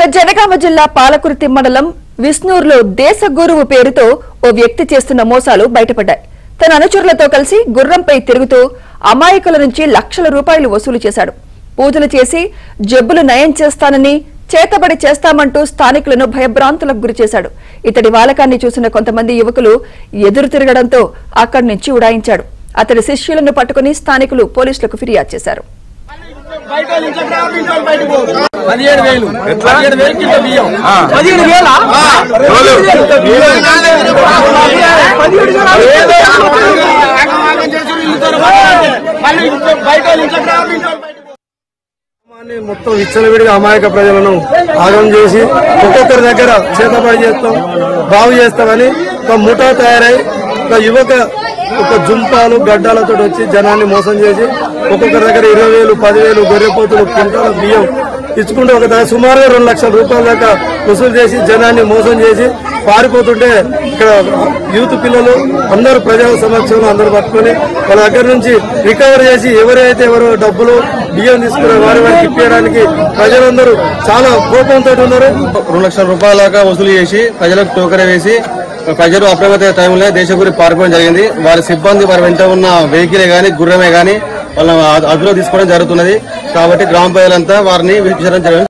జనగామ జిల్లా పాలకుర్తి మండలం విష్ణూరులో దేశ గురువు పేరుతో ఓ వ్యక్తి చేస్తున్న మోసాలు బయటపడ్డాయి. తన అనుచరులతో కలిసి గుర్రంపై తిరుగుతూ అమాయకుల నుంచి లక్షల రూపాయలు వసూలు చేశాడు. పూజలు చేసి జబ్బులు నయం చేస్తానని, చేతబడి చేస్తామంటూ స్థానికులను భయభ్రాంతులకు గురిచేశాడు. ఇతడి వాలకాన్ని చూసిన కొంతమంది యువకులు ఎదురు తిరగడంతో అక్కడి నుంచి ఉడాయించాడు. అతడి శిష్యులను పట్టుకుని స్థానికులు పోలీసులకు ఫిర్యాదు చేశారు. మొత్తం విచ్చలవిడిగా అమాయక ప్రజలను ఆగం చేసి ఒక్కొక్కరి దగ్గర చేతబడి చేస్తాం, బాగు చేస్తామని ఒక ముఠా తయారై ఒక యువక ఒక జుంపాలు గడ్డాలతో వచ్చి జనాన్ని మోసం చేసి ఒక్కొక్కరి దగ్గర 20,000, 10,000 గొర్రెపోతులు, క్వింటాల బియ్యం ఇచ్చుకుంటూ ఒక దగ్గర సుమారుగా 2 లక్షల రూపాయల దాకా వసూలు చేసి జనాన్ని మోసం చేసి పారిపోతుంటే ఇక్కడ యూత్ పిల్లలు అందరూ ప్రజల సమక్షంలో అందరూ పట్టుకుని వాళ్ళ దగ్గర నుంచి రికవర్ చేసి ఎవరైతే డబ్బులు బియ్యం తీసుకునే వారికి ఇప్పించడానికి ప్రజలందరూ చాలా కోపంతో ఉన్నారు. 2 లక్షల రూపాయల దాకా వసూలు చేసి ప్రజలకు టోకర వేసి ప్రజలు అప్రమత్త టైంలో దేశగురి పారిపోవడం జరిగింది. వారి సిబ్బంది వారి వెంట ఉన్న వెహికలే గానీ గుర్రమే గానీ వాళ్ళ అదులో తీసుకోవడం జరుగుతున్నది. కాబట్టి గ్రామ ప్రజలంతా వారిని విచారించడం జరిగింది.